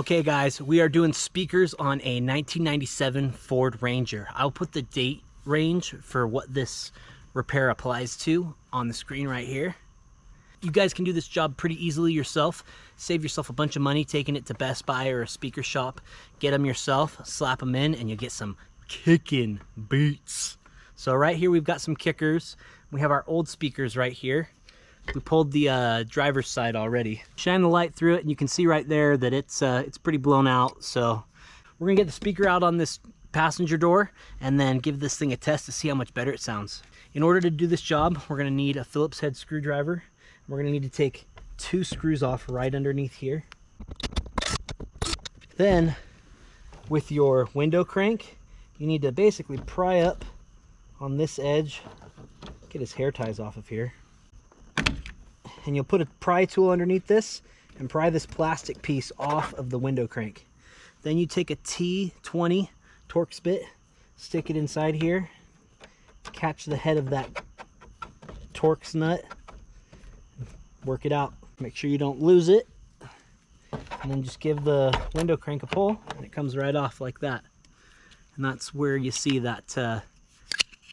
Okay guys, we are doing speakers on a 1997 Ford Ranger. I'll put the date range for what this repair applies to on the screen right here. You guys can do this job pretty easily yourself. Save yourself a bunch of money taking it to Best Buy or a speaker shop. Get them yourself, slap them in, and you'll get some kicking beats. So right here we've got some kickers. We have our old speakers right here. We pulled the driver's side already. Shine the light through it and you can see right there that it's pretty blown out. So we're gonna get the speaker out on this passenger door and then give this thing a test to see how much better it sounds. In order to do this job, we're gonna need a Phillips head screwdriver. We're gonna need to take 2 screws off right underneath here. Then with your window crank, you need to basically pry up on this edge. Get his hair ties off of here. And you'll put a pry tool underneath this and pry this plastic piece off of the window crank. Then you take a T20 Torx bit, stick it inside here, catch the head of that Torx nut, work it out. Make sure you don't lose it. And then just give the window crank a pull and it comes right off like that. And that's where you see that,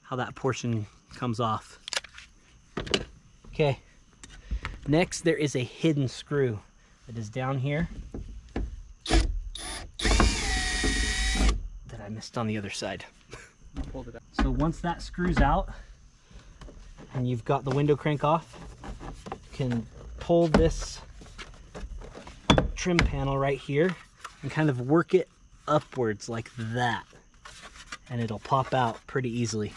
how that portion comes off. Okay. Next, there is a hidden screw that is down here that I missed on the other side. So once that screws out and you've got the window crank off, you can pull this trim panel right here and kind of work it upwards like that, and it'll pop out pretty easily.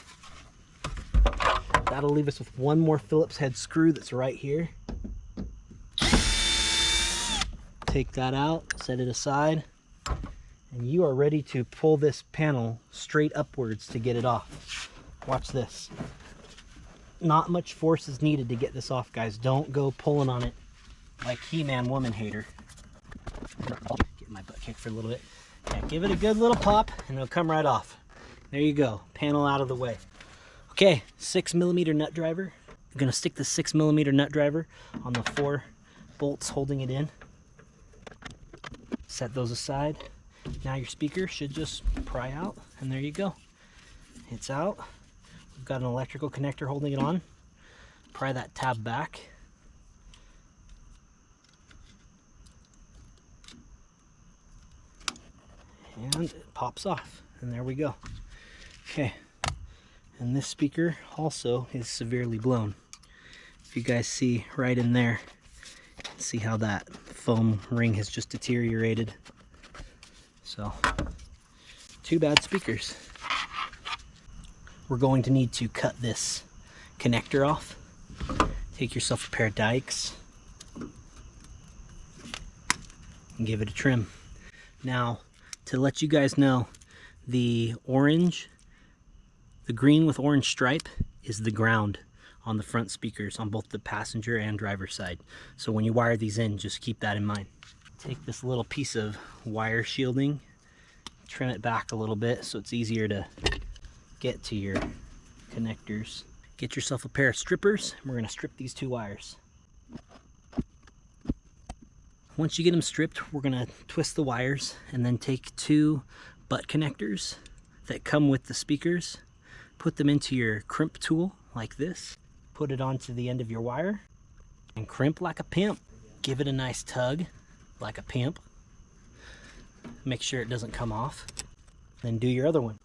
That'll leave us with one more Phillips head screw that's right here. Take that out, set it aside, and you are ready to pull this panel straight upwards to get it off. Watch this. Not much force is needed to get this off, guys. Don't go pulling on it like He-Man woman hater. Get my butt kicked for a little bit. Yeah, give it a good little pop and it'll come right off. There you go, panel out of the way. Okay, 6mm nut driver. I'm gonna stick the 6mm nut driver on the 4 bolts holding it in. Set those aside. Now your speaker should just pry out, and there you go. It's out. We've got an electrical connector holding it on. Pry that tab back. And it pops off, and there we go. Okay, and this speaker also is severely blown. If you guys see right in there, see how that foam ring has just deteriorated. So, 2 bad speakers. We're going to need to cut this connector off. Take yourself a pair of dikes and give it a trim. Now, to let you guys know, the green with orange stripe is the ground on the front speakers on both the passenger and driver side. So when you wire these in, just keep that in mind. Take this little piece of wire shielding, trim it back a little bit so it's easier to get to your connectors. Get yourself a pair of strippers. We're going to strip these 2 wires. Once you get them stripped, we're going to twist the wires and then take 2 butt connectors that come with the speakers, put them into your crimp tool like this, put it onto the end of your wire, and crimp like a pimp. Give it a nice tug like a pimp. Make sure it doesn't come off. Then do your other one.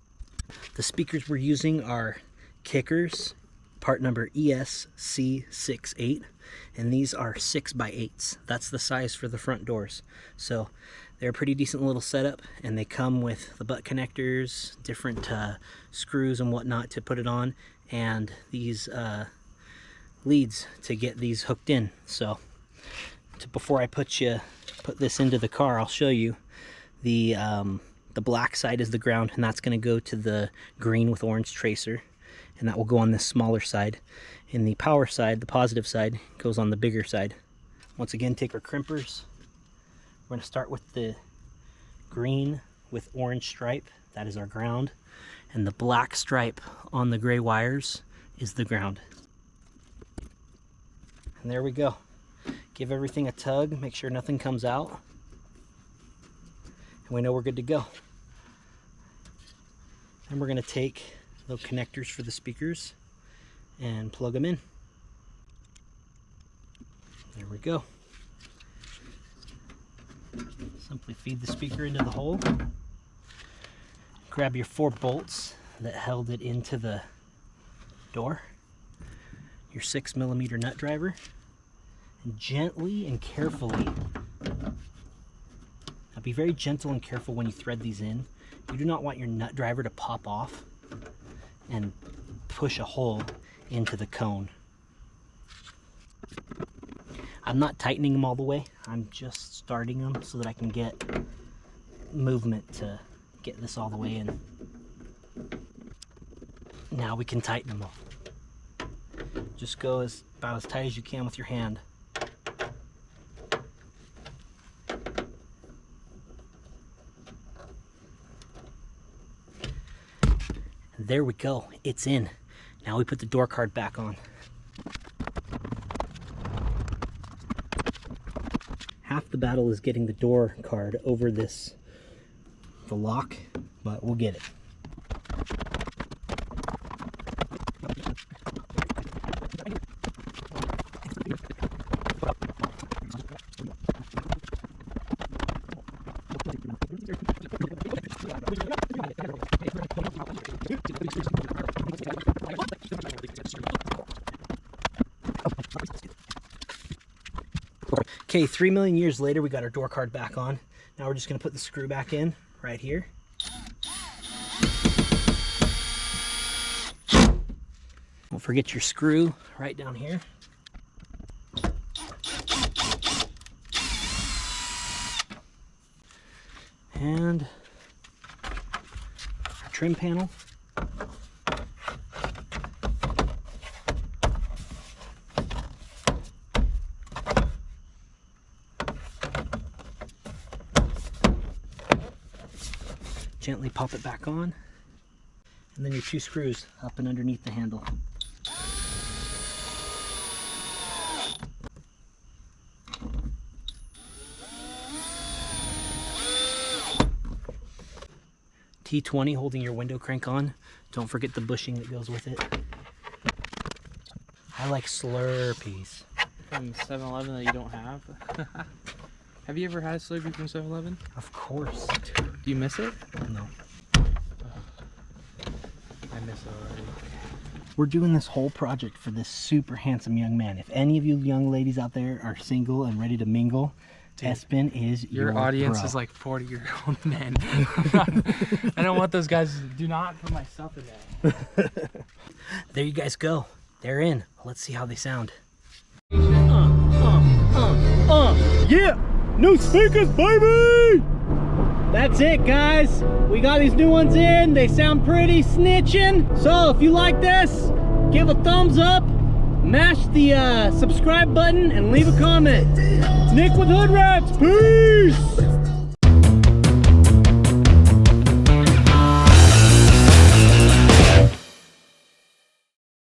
The speakers we're using are kickers, part number ESC68, and these are 6x8s. That's the size for the front doors. So they're a pretty decent little setup, and they come with the butt connectors, different screws and whatnot to put it on, and these leads to get these hooked in. So before I put this into the car, I'll show you the black side is the ground, and that's going to go to the green with orange tracer, and that will go on this smaller side. And the power side, the positive side, goes on the bigger side. Once again, take our crimpers. We're going to start with the green with orange stripe. That is our ground. And the black stripe on the gray wires is the ground. And there we go. Give everything a tug, make sure nothing comes out. and we know we're good to go. And we're going to take the connectors for the speakers and plug them in. There we go. Simply feed the speaker into the hole. Grab your 4 bolts that held it into the door, your 6mm nut driver, and gently and carefully, now be very gentle and careful when you thread these in. You do not want your nut driver to pop off and push a hole into the cone. I'm not tightening them all the way. I'm just starting them so that I can get movement to get this all the way in. Now we can tighten them all. Just go about as tight as you can with your hand. There we go, it's in. Now we put the door card back on. Half the battle is getting the door card over the lock, but we'll get it. Okay, 3 million years later, we got our door card back on. Now we're just gonna put the screw back in right here. Don't forget your screw right down here. And our trim panel. Gently pop it back on, and then your 2 screws up and underneath the handle. T20 holding your window crank on. Don't forget the bushing that goes with it. I like Slurpees. From 7-Eleven that you don't have? Have you ever had a Slurpee from 7-Eleven? Of course. Do you miss it? No. I miss it already. We're doing this whole project for this super handsome young man. If any of you young ladies out there are single and ready to mingle, dude, Espen is your audience bro. is like 40-year-old men. I don't want those guys. Do not put myself in that. There you guys go. They're in. Let's see how they sound. Yeah! New speakers, baby! That's it, guys. We got these new ones in. They sound pretty snitching. So if you like this, give a thumbs up, mash the subscribe button, and leave a comment. Nick with Hood Rats, peace!